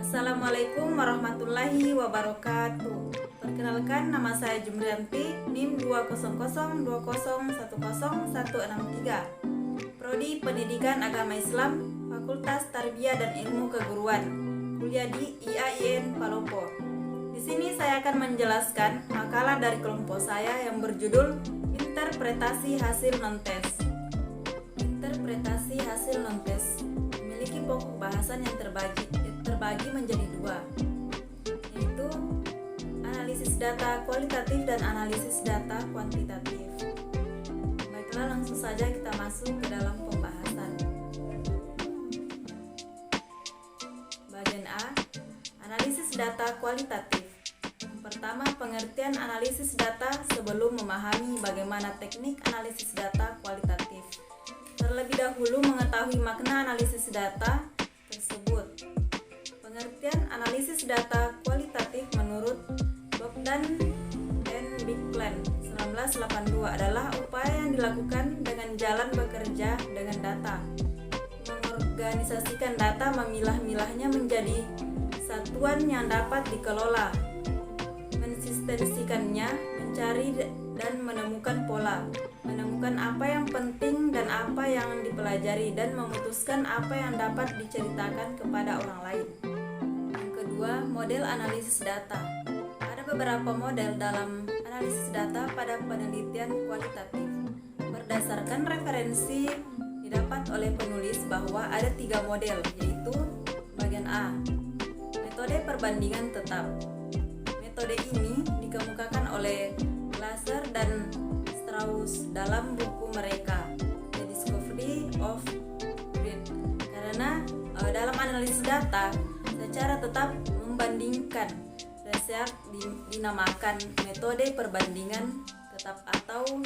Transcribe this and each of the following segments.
Assalamualaikum warahmatullahi wabarakatuh. Perkenalkan, nama saya Jumrianti, NIM 20010101063, Prodi Pendidikan Agama Islam, Fakultas Tarbiyah dan Ilmu Keguruan, kuliah di IAIN Palopo. Di sini saya akan menjelaskan makalah dari kelompok saya yang berjudul Interpretasi Hasil Non-Tes. Interpretasi hasil non-tes memiliki pokok bahasan yang terbagi menjadi dua, yaitu analisis data kualitatif dan analisis data kuantitatif. Baiklah, langsung saja kita masuk ke dalam pembahasan. Bagian A, analisis data kualitatif. Pertama, pengertian analisis data sebelum memahami bagaimana teknik analisis data kualitatif. Terlebih dahulu mengetahui makna analisis data tersebut. Pengertian analisis data kualitatif menurut Bogdan and Bigland 1982 adalah upaya yang dilakukan dengan jalan bekerja dengan data, mengorganisasikan data, memilah-milahnya menjadi satuan yang dapat dikelola, mensistensikannya, mencari dan menemukan pola, menemukan apa yang penting dan apa yang dipelajari, dan memutuskan apa yang dapat diceritakan kepada orang lain. Yang kedua, model analisis data. Ada beberapa model dalam analisis data pada penelitian kualitatif. Berdasarkan referensi didapat oleh penulis bahwa ada 3 model, yaitu bagian A, metode perbandingan tetap. Metode ini dikemukakan oleh Glaser dan Strauss dalam buku mereka The Discovery of Greed. Karena dalam analisis data secara tetap membandingkan, Research dinamakan metode perbandingan tetap atau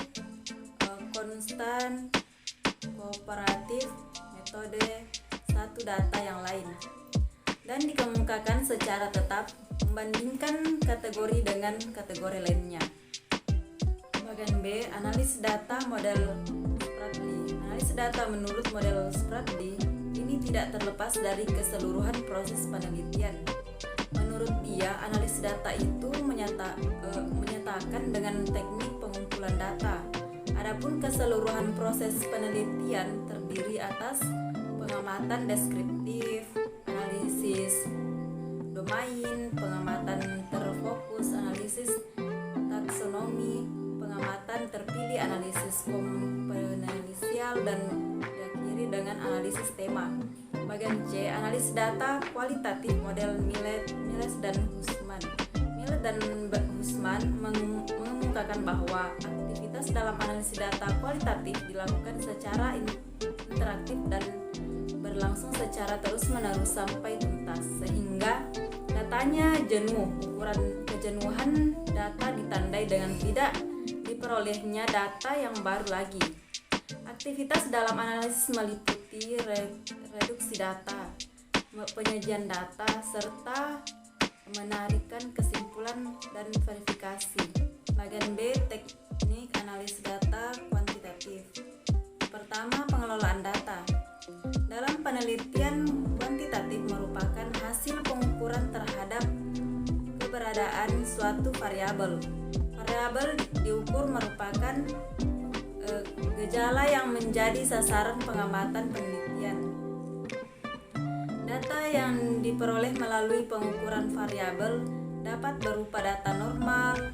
konstan kooperatif, metode satu data yang lain, dan dikemukakan secara tetap membandingkan kategori dengan kategori lainnya. Bagian B, analisis data model Spradley. Analisis data menurut model Spradley ini tidak terlepas dari keseluruhan proses penelitian. Menurut dia, analisis data itu menyatakan dengan teknik pengumpulan data. Adapun keseluruhan proses penelitian terdiri atas pengamatan deskriptif, analisis domain, pengamatan terfokus, analisis taksonomi, pengamatan terpilih, analisis komponensial, dan diakhiri dengan analisis tema. Bagian C, analisis data kualitatif model Millet dan Hussman. Millet dan Hussman mengemukakan bahwa aktivitas dalam analisis data kualitatif dilakukan secara interaktif dan berlangsung secara terus-menerus sampai tuntas, sehingga datanya jenuh. Ukuran kejenuhan data ditandai dengan tidak diperolehnya data yang baru lagi. Aktivitas dalam analisis meliputi reduksi data, penyajian data, serta menarikan kesimpulan dan verifikasi. Bagian B, teknik analisis data kuantitatif. Pertama, pengelolaan data. Dalam penelitian, kuantitatif merupakan hasil pengukuran terhadap keberadaan suatu variabel. Variabel diukur merupakan gejala yang menjadi sasaran pengamatan penelitian. Data yang diperoleh melalui pengukuran variabel dapat berupa data normal,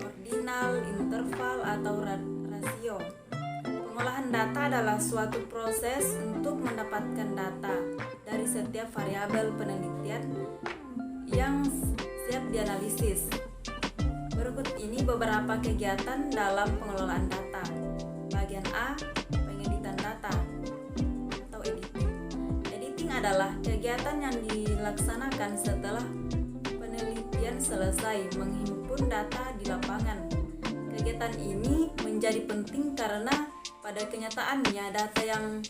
ordinal, interval, atau rasio. Pengolahan data adalah suatu proses untuk mendapatkan data dari setiap variabel penelitian yang siap dianalisis. Berikut ini beberapa kegiatan dalam pengelolaan data. Bagian A, pengeditan data atau editing. Editing adalah kegiatan yang dilaksanakan setelah penelitian selesai menghimpun data di lapangan. Kegiatan ini menjadi penting karena pada kenyataannya data yang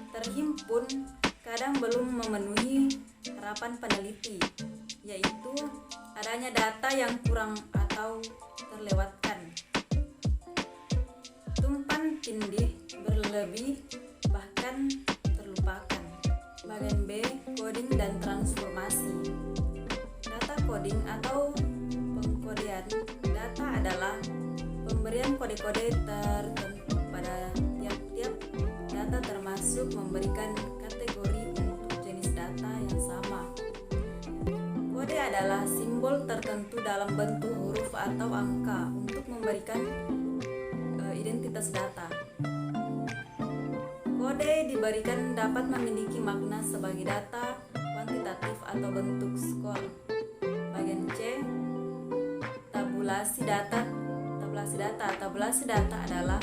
terhimpun kadang belum memenuhi harapan peneliti, yaitu adanya data yang kurang atau terlewatkan. coding dan transformasi. Data coding atau pengkodean data adalah pemberian kode-kode tertentu pada tiap-tiap data, termasuk memberikan kategori untuk jenis data yang sama. Kode adalah simbol tertentu dalam bentuk huruf atau angka untuk memberikan identitas data. Kode diberikan dapat memiliki makna sebagai data kuantitatif atau bentuk skor. Bagian C, tabulasi data. Tabulasi data adalah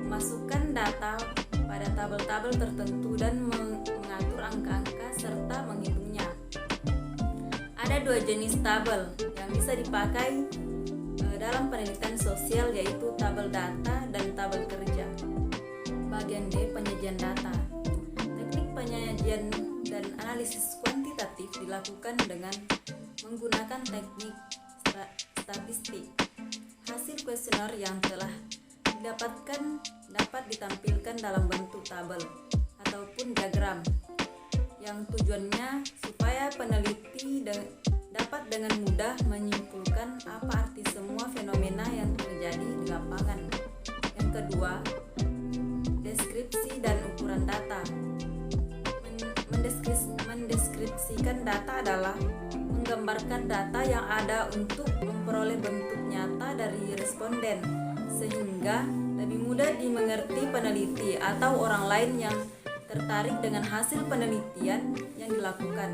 memasukkan data pada tabel-tabel tertentu dan mengatur angka-angka serta menghitungnya. Ada dua jenis tabel yang bisa dipakai dalam penelitian sosial, yaitu tabel data dan tabel kerja. Bagian D, penyajian data. Teknik penyajian dan analisis kuantitatif dilakukan dengan menggunakan teknik statistik. Hasil kuesioner yang telah didapatkan dapat ditampilkan dalam bentuk tabel ataupun diagram, yang tujuannya supaya peneliti dapat dengan mudah menyimpulkan apa arti semua fenomena yang terjadi di lapangan. Yang kedua, deskripsi dan ukuran data. Mendeskripsikan data adalah menggambarkan data yang ada untuk memperoleh bentuk nyata dari responden, sehingga lebih mudah dimengerti peneliti atau orang lain yang tertarik dengan hasil penelitian yang dilakukan.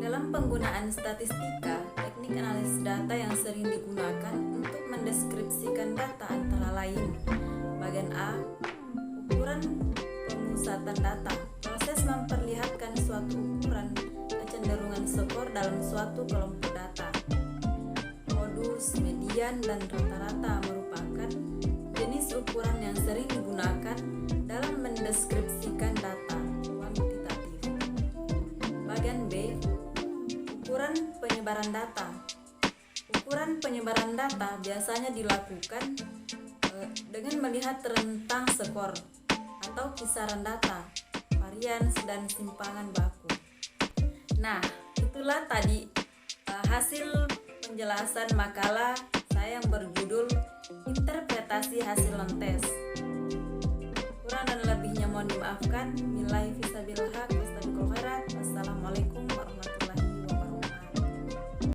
Dalam penggunaan statistika, teknik analisis data yang sering digunakan untuk mendeskripsikan data antara lain: bagian A, ukuran pemusatan data. Proses memperlihatkan suatu ukuran kecenderungan skor dalam suatu kelompok data. Modus, median, dan rata-rata merupakan jenis ukuran yang sering digunakan dalam mendeskripsikan data kuantitatif. Bagian B, ukuran penyebaran data. Ukuran penyebaran data biasanya dilakukan dengan melihat rentang skor atau kisaran data, varians, dan simpangan baku. Nah, itulah tadi hasil penjelasan makalah saya yang berjudul Interpretasi Hasil Non-Tes. Kurang dan lebihnya mohon dimaafkan. Billahi fisabilillah, wassalamualaikum warahmatullahi wabarakatuh.